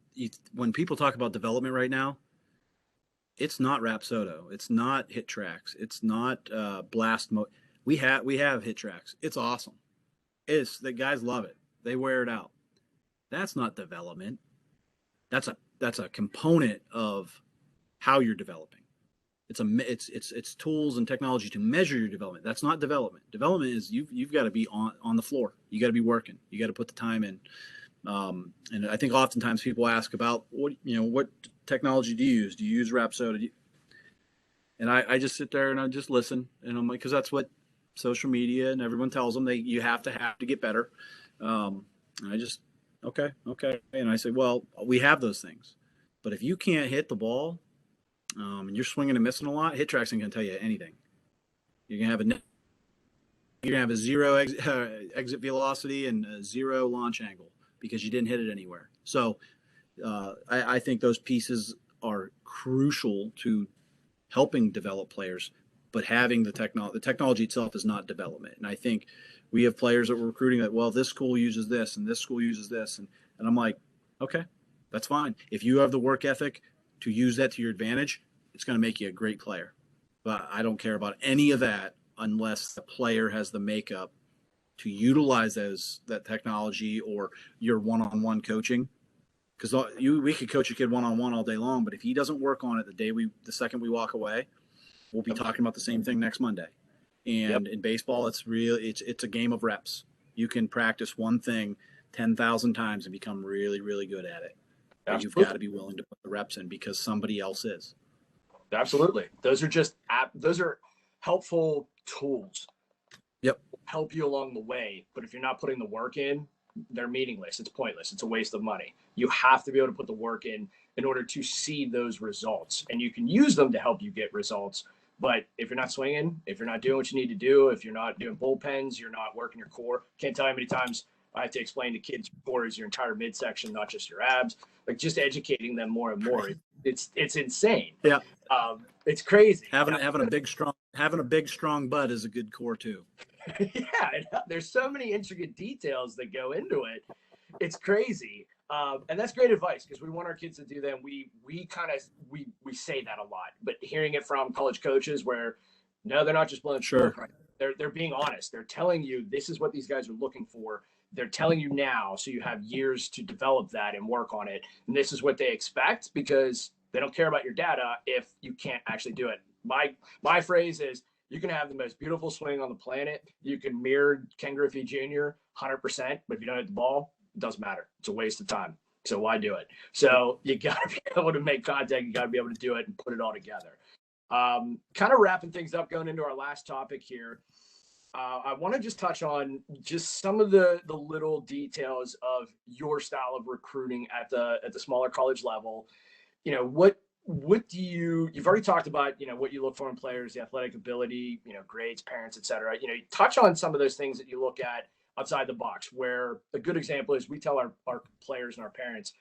when people talk about development right now, it's not Rapsodo. It's not hit tracks. It's not blast mode. We have hit tracks. It's awesome. The guys love it. They wear it out. That's not development. That's a component of how you're developing. It's tools and technology to measure your development. That's not development. Development is you've got to be on the floor. You got to be working. You got to put the time in. And I think oftentimes people ask about what technology do you use? Do you use Rapsodo? And I just sit there and I just listen, and I'm like, because that's what social media and everyone tells them you have to get better. And I just okay, and I say, well, we have those things, but if you can't hit the ball, and you're swinging and missing a lot, hit tracks ain't gonna tell you anything. You're gonna have a zero exit velocity and a zero launch angle because you didn't hit it anywhere. So I think those pieces are crucial to helping develop players, but having the technology itself is not development. And I think we have players that we're recruiting that, well, this school uses this and this school uses this. And I'm like, okay, that's fine. If you have the work ethic to use that to your advantage, it's going to make you a great player. But I don't care about any of that unless the player has the makeup to utilize that technology or your one-on-one coaching. Because we could coach a kid one-on-one all day long, but if he doesn't work on it the second we walk away, we'll be talking about the same thing next Monday. And in baseball, it's a game of reps. You can practice one thing 10,000 times and become really, really good at it. But you've got to be willing to put the reps in because somebody else is. Absolutely. Those are helpful tools. Yep. Help you along the way. But if you're not putting the work in, they're meaningless. It's pointless. It's a waste of money. You have to be able to put the work in order to see those results. And you can use them to help you get results. But if you're not swinging, if you're not doing what you need to do, if you're not doing bullpens, you're not working your core. Can't tell you how many times I have to explain to kids your core is your entire midsection, not just your abs. Like just educating them more and more. It's insane. Yeah. It's crazy. Having a big strong butt is a good core too. Yeah, there's so many intricate details that go into it. It's crazy. And that's great advice because we want our kids to do that. We say that a lot, but hearing it from college coaches where no, they're not just blowing smoke, right? They're being honest. They're telling you this is what these guys are looking for. They're telling you now, so you have years to develop that and work on it. And this is what they expect because they don't care about your data if you can't actually do it. My phrase is you can have the most beautiful swing on the planet. You can mirror Ken Griffey Jr. 100%, but if you don't hit the ball, it doesn't matter. It's a waste of time. So why do it? So you got to be able to make contact. You got to be able to do it and put it all together. Kind of wrapping things up, going into our last topic here. I want to just touch on just some of the little details of your style of recruiting at the smaller college level. You know, what do you've already talked about, you know, what you look for in players, the athletic ability, you know, grades, parents, et cetera. You know, you touch on some of those things that you look at outside the box, where a good example is we tell our players and our parents,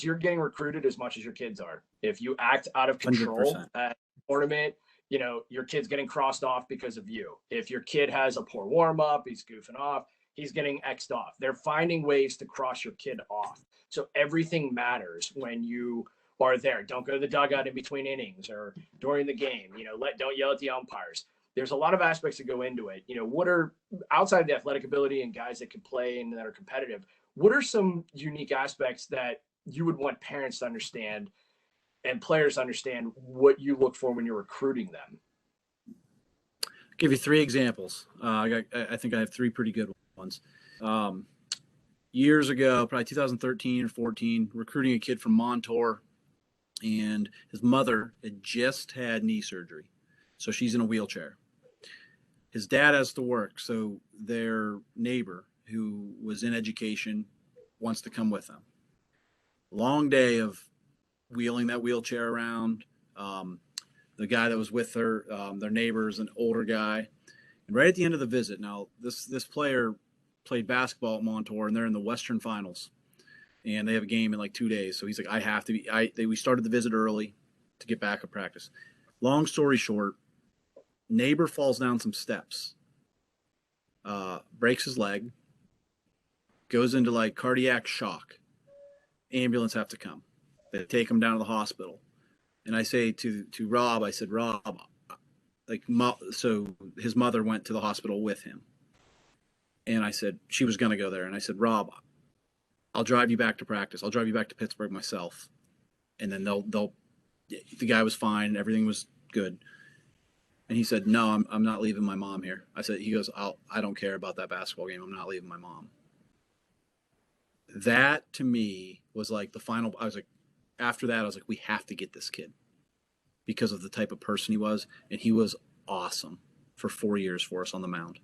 you're getting recruited as much as your kids are. If you act out of control 100%. at a tournament, you know, your kid's getting crossed off because of you. If your kid has a poor warm up, he's goofing off, he's getting X'd off. They're finding ways to cross your kid off. So everything matters when you are there. Don't go to the dugout in between innings or during the game. You know, don't yell at the umpires. There's a lot of aspects that go into it. You know, what are outside of the athletic ability and guys that can play and that are competitive, what are some unique aspects that you would want parents to understand and players to understand what you look for when you're recruiting them? I'll give you three examples. I think I have three pretty good ones. Years ago, probably 2013 or 14, recruiting a kid from Montour, and his mother had just had knee surgery. So she's in a wheelchair. His dad has to work, so their neighbor, who was in education, wants to come with them. Long day of wheeling that wheelchair around, The guy that was with her, their neighbor, is an older guy. And right at the end of the visit, now this player played basketball at Montour, and they're in the Western Finals, and they have a game in like 2 days. So he's like, I have to be. We started the visit early to get back at practice. Long story short, neighbor falls down some steps, breaks his leg, goes into like cardiac shock. Ambulance have to come. They take him down to the hospital. And I say to Rob, I said, Rob, so his mother went to the hospital with him. And I said, she was going to go there. And I said, Rob, I'll drive you back to practice. I'll drive you back to Pittsburgh myself. And then the guy was fine. Everything was good. And he said, no, I'm not leaving my mom here. He goes, I don't care about that basketball game. I'm not leaving my mom. That to me was like the final. I was like, after that, I was like, we have to get this kid because of the type of person he was. And he was awesome for 4 years for us on the mound.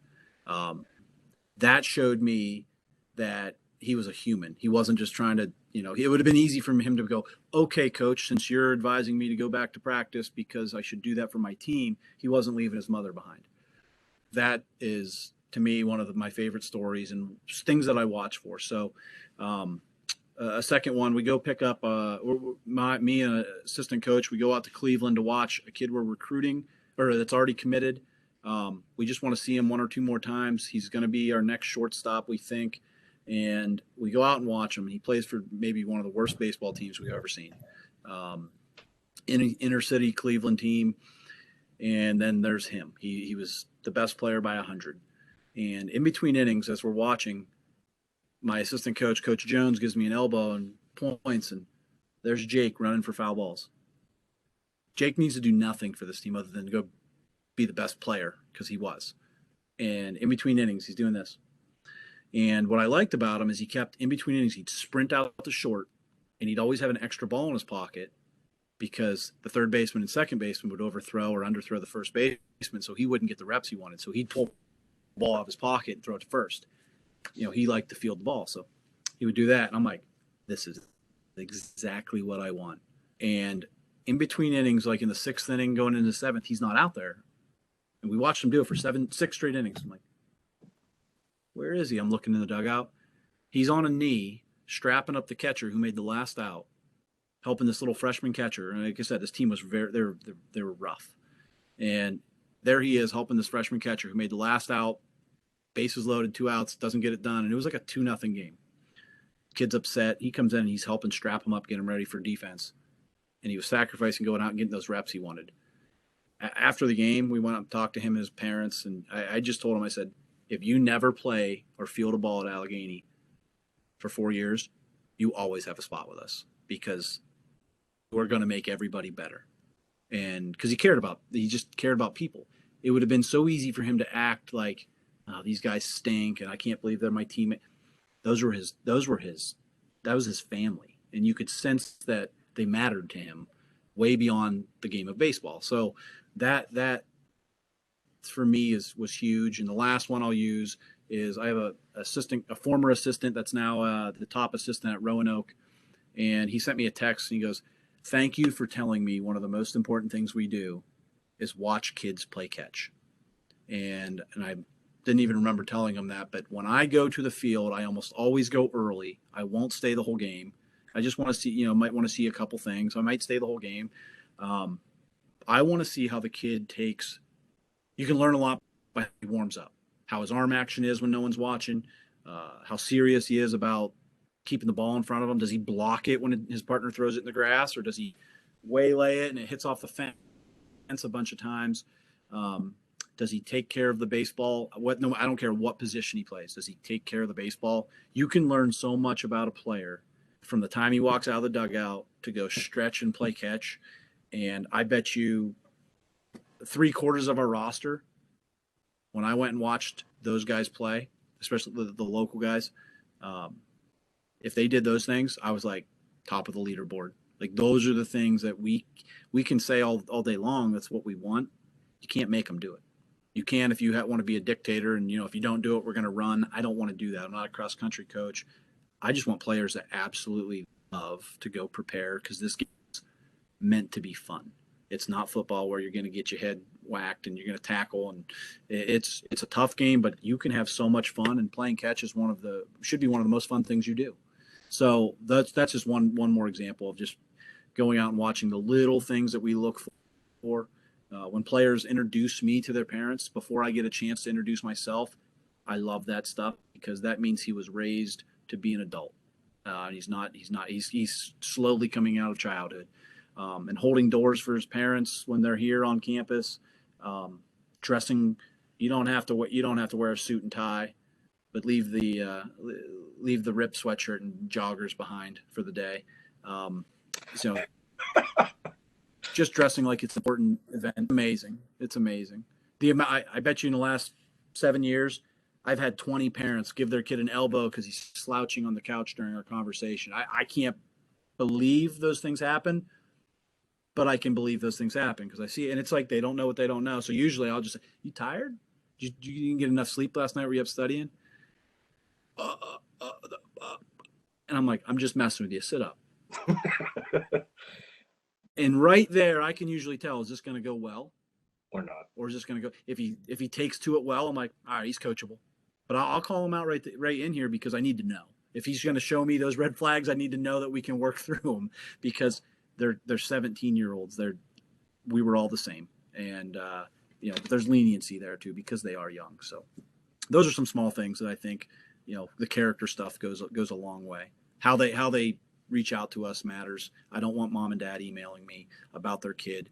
That showed me that he was a human. He wasn't just trying to, it would have been easy for him to go, okay, coach, since you're advising me to go back to practice because I should do that for my team. He wasn't leaving his mother behind. That is, to me, one of my favorite stories and things that I watch for. So, a second one, we go pick up me and an assistant coach. We go out to Cleveland to watch a kid we're recruiting or that's already committed. We just want to see him 1 or 2 more times. He's going to be our next shortstop, we think. And we go out and watch him. He plays for maybe one of the worst baseball teams we've ever seen. Inner city Cleveland team. And then there's him. He was the best player by 100. And in between innings, as we're watching, my assistant coach, Coach Jones, gives me an elbow and points, and there's Jake running for foul balls. Jake needs to do nothing for this team other than go be the best player, because he was. And in between innings, he's doing this. And what I liked about him is he kept, in between innings, he'd sprint out to short, and he'd always have an extra ball in his pocket because the third baseman and second baseman would overthrow or underthrow the first baseman, so he wouldn't get the reps he wanted. So he'd pull the ball out of his pocket and throw it to first. He liked to field the ball, so he would do that. And I'm like, this is exactly what I want. And in between innings, like in the 6th inning going into the 7th, he's not out there. And we watched him do it for 6 straight innings. I'm like, where is he? I'm looking in the dugout. He's on a knee, strapping up the catcher who made the last out, helping this little freshman catcher. And like I said, this team was they were rough. And there he is helping this freshman catcher who made the last out. Bases loaded, 2 outs, doesn't get it done. And it was like a 2-0 game. Kid's upset. He comes in and he's helping strap him up, get him ready for defense. And he was sacrificing going out and getting those reps he wanted. After the game, we went up and talked to him and his parents. And I just told him, I said, if you never play or field a ball at Allegheny for 4 years, you always have a spot with us because we're going to make everybody better. And because he just cared about people. It would have been so easy for him to act like, oh, these guys stink and I can't believe they're my teammate. That was his family. And you could sense that they mattered to him way beyond the game of baseball. So that for me was huge. And the last one I'll use is I have a former assistant that's now the top assistant at Roanoke. And he sent me a text and he goes, thank you for telling me one of the most important things we do is watch kids play catch. And I didn't even remember telling him that, but when I go to the field, I almost always go early. I won't stay the whole game. I just want to see, might want to see a couple things. I might stay the whole game. I want to see how the kid takes. You can learn a lot by how he warms up, how his arm action is when no one's watching, how serious he is about keeping the ball in front of him. Does he block it when his partner throws it in the grass, or does he waylay it and it hits off the fence a bunch of times? Does he take care of the baseball? No, I don't care what position he plays. Does he take care of the baseball? You can learn so much about a player from the time he walks out of the dugout to go stretch and play catch. And I bet you 3/4 of our roster, when I went and watched those guys play, especially the local guys, if they did those things, I was like top of the leaderboard. Like those are the things that we can say all day long. That's what we want. You can't make them do it. You can if you want to be a dictator and, if you don't do it, we're going to run. I don't want to do that. I'm not a cross-country coach. I just want players that absolutely love to go prepare because this game is meant to be fun. It's not football where you're going to get your head whacked and you're going to tackle, and it's a tough game, but you can have so much fun, and playing catch is should be one of the most fun things you do. So that's just one more example of just going out and watching the little things that we look for. When players introduce me to their parents before I get a chance to introduce myself, I love that stuff because that means he was raised to be an adult. He's slowly coming out of childhood, and holding doors for his parents when they're here on campus. Dressing, you don't have to wear a suit and tie, but leave the ripped sweatshirt and joggers behind for the day. So just dressing like it's an important event. Amazing. It's amazing. I bet you in the last 7 years, I've had 20 parents give their kid an elbow because he's slouching on the couch during our conversation. I can't believe those things happen, but I can believe those things happen because I see it. And it's like they don't know what they don't know. So usually I'll just say, you tired? You didn't get enough sleep last night? Were you up studying? And I'm like, I'm just messing with you. Sit up. And right there, I can usually tell, is this going to go well? Or not? Or is this going to go? If he takes to it well, I'm like, all right, he's coachable. But I'll call him out right in here because I need to know. If he's going to show me those red flags, I need to know that we can work through them because they're 17-year-olds. We were all the same, and but there's leniency there too because they are young. So those are some small things that I think the character stuff goes a long way. How they reach out to us matters. I don't want mom and dad emailing me about their kid.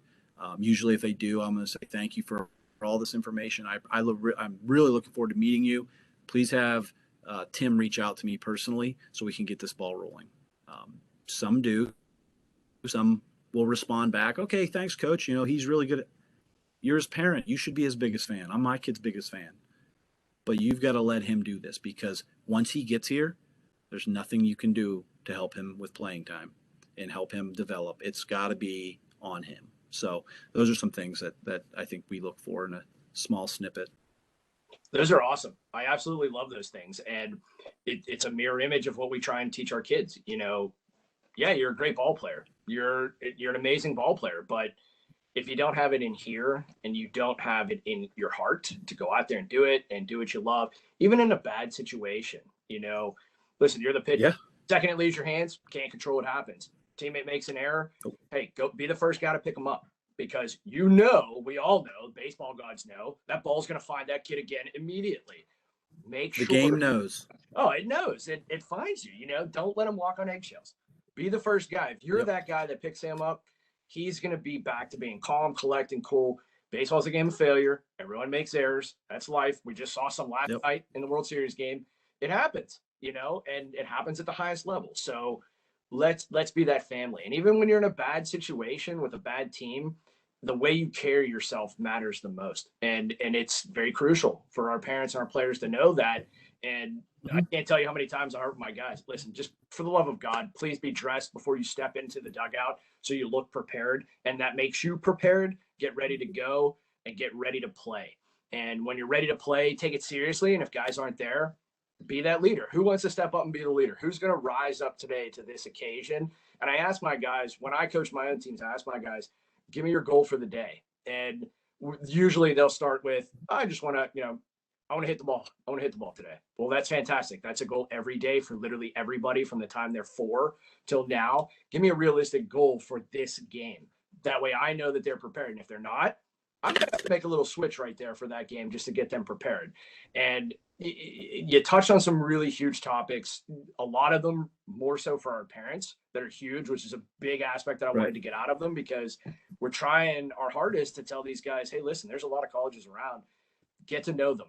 Usually, if they do, I'm going to say thank you for all this information. I'm really looking forward to meeting you. Please have Tim reach out to me personally so we can get this ball rolling. Some do. Some will respond back. Okay, thanks, coach. He's really good. You're his parent. You should be his biggest fan. I'm my kid's biggest fan. But you've got to let him do this because once he gets here, there's nothing you can do to help him with playing time and help him develop. It's got to be on him. So those are some things that I think we look for in a small snippet. Those are awesome. I absolutely love those things. And it's a mirror image of what we try and teach our kids. Yeah, you're a great ball player. You're an amazing ball player. But if you don't have it in here and you don't have it in your heart to go out there and do it and do what you love, even in a bad situation, listen, you're the pitcher. Yeah. Second it leaves your hands, can't control what happens. Teammate makes an error. Hey, go be the first guy to pick them up because we all know, baseball gods know, that ball's going to find that kid again immediately. Make sure. The game knows. Oh, it knows. It finds you. Don't let him walk on eggshells. Be the first guy. If you're that guy that picks him up, he's going to be back to being calm, collecting, cool. Baseball's a game of failure. Everyone makes errors. That's life. We just saw some last night in the World Series game. It happens, and it happens at the highest level. So let's be that family. And even when you're in a bad situation with a bad team, the way you carry yourself matters the most. And it's very crucial for our parents and our players to know that. And I can't tell you how many times I heard my guys, listen, just for the love of God, please be dressed before you step into the dugout so you look prepared. And that makes you prepared, get ready to go and get ready to play. And when you're ready to play, take it seriously. And if guys aren't there, be that leader. Who wants to step up and be the leader? Who's going to rise up today to this occasion? And I ask my guys, when I coach my own teams, I ask my guys, give me your goal for the day. And usually they'll start with, I just want to, I want to hit the ball. I want to hit the ball today. Well, that's fantastic. That's a goal every day for literally everybody from the time they're 4 till now. Give me a realistic goal for this game. That way I know that they're prepared. And if they're not, I'm going to have to make a little switch right there for that game just to get them prepared. And you touched on some really huge topics, a lot of them more so for our parents that are huge, which is a big aspect that I wanted to get out of them because we're trying our hardest to tell these guys, hey, listen, there's a lot of colleges around. Get to know them.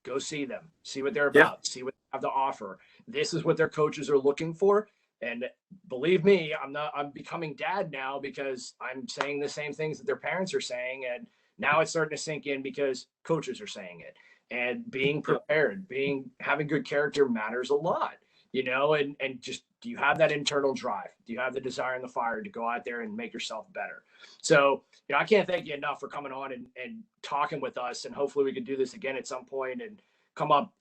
Go see them. See what they're about. See what they have to offer. This is what their coaches are looking for. And believe me, I'm becoming dad now because I'm saying the same things that their parents are saying. And now it's starting to sink in because coaches are saying it. And being prepared, having good character matters a lot, and just, do you have that internal drive? Do you have the desire and the fire to go out there and make yourself better? So, I can't thank you enough for coming on and talking with us. And hopefully we can do this again at some point and come up.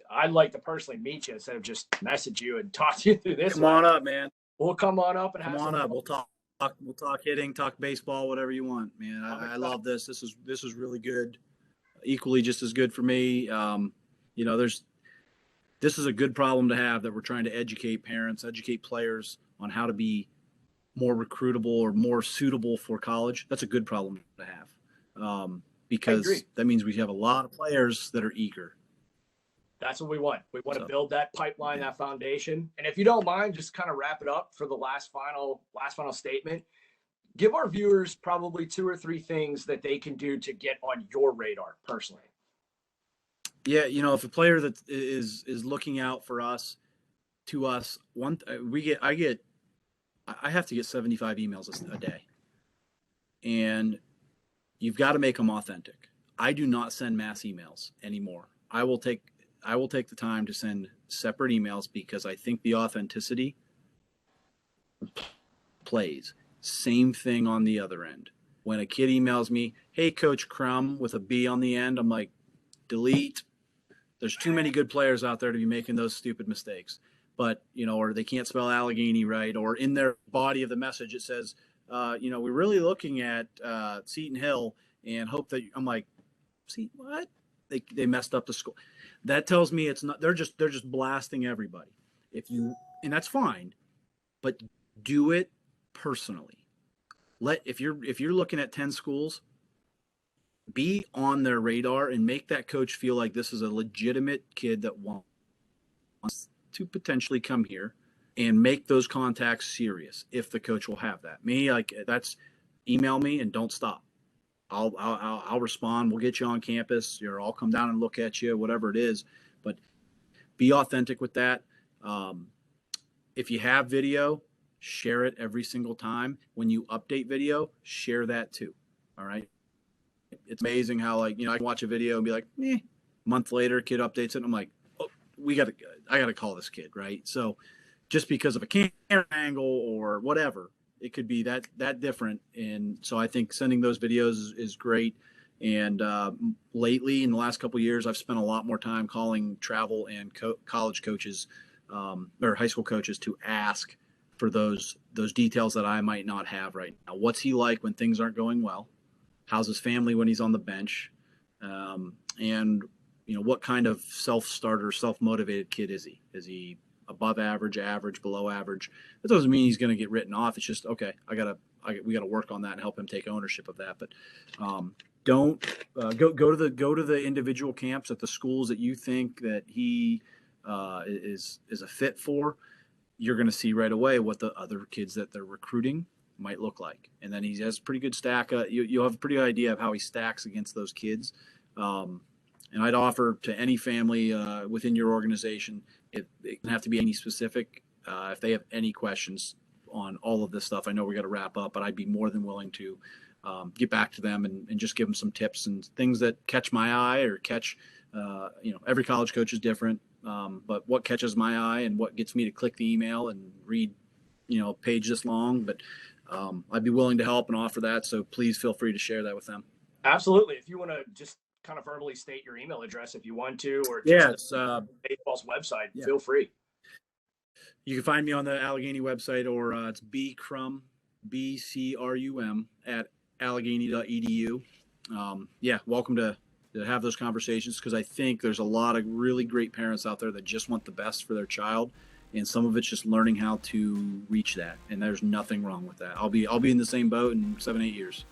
I'd like to personally meet you instead of just message you and talk to you through this. Come on up, man. We'll come on up and come on up. We'll talk. we'll talk hitting, talk baseball, whatever you want, man. I love this. This is really good. Equally just as good for me. This is a good problem to have, that we're trying to educate parents, educate players on how to be more recruitable or more suitable for college. That's a good problem to have, because that means we have a lot of players that are eager. That's what we want. We want to build that pipeline, that foundation. And if you don't mind, just kind of wrap it up for the last final statement. Give our viewers probably 2 or 3 things that they can do to get on your radar personally. Yeah, if a player that is looking out for us, I have to get 75 emails a day, and you've got to make them authentic. I do not send mass emails anymore. I will take the time to send separate emails, because I think the authenticity plays. Same thing on the other end. When a kid emails me, "Hey, Coach Crum," with a B on the end, I'm like, delete. There's too many good players out there to be making those stupid mistakes. But, or they can't spell Allegheny right, or in their body of the message it says, we're really looking at Seton Hill and hope that I'm like, see what? They messed up the school. That tells me it's not, they're just blasting everybody. And that's fine, but do it personally. If you're looking at 10 schools, be on their radar and make that coach feel like this is a legitimate kid that wants to potentially come here, and make those contacts serious if the coach will have that. That's email me and don't stop. I'll respond. We'll get you on campus, or I'll come down and look at you, whatever it is, but be authentic with that. If you have video, share it every single time. When you update video, share that too. All right. It's amazing how, I can watch a video and be like, a month later, kid updates it. And I'm like, oh, I got to call this kid. Right. So just because of a camera angle or whatever, it could be that different. And so I think sending those videos is great. And lately, in the last couple of years, I've spent a lot more time calling travel and college coaches or high school coaches to ask for those details that I might not have right now. What's he like when things aren't going well? How's his family when he's on the bench? And, what kind of self-starter, self-motivated kid is he? Is he above average, below average? That doesn't mean he's going to get written off. It's just, okay, we got to work on that and help him take ownership of that. But don't go to the individual camps at the schools that you think that he is a fit for. You're going to see right away what the other kids that they're recruiting might look like. And then he has a pretty good stack. You'll have a pretty good idea of how he stacks against those kids. And I'd offer to any family within your organization, it doesn't have to be any specific. If they have any questions on all of this stuff, I know we got to wrap up, but I'd be more than willing to get back to them and just give them some tips and things that catch my eye or catch, every college coach is different. But what catches my eye and what gets me to click the email and read, a page this long, but I'd be willing to help and offer that. So please feel free to share that with them. Absolutely. If you want to just kind of verbally state your email address, if you want to, or just baseball's website, feel free. You can find me on the Allegheny website, or it's bcrum, BCRUM at allegheny.edu. Welcome to have those conversations, because I think there's a lot of really great parents out there that just want the best for their child. And some of it's just learning how to reach that. And there's nothing wrong with that. I'll be in the same boat in 7-8 years.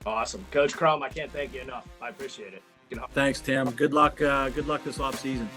Awesome. Coach Crum, I can't thank you enough. I appreciate it. Thanks, Tim. Good luck this off season.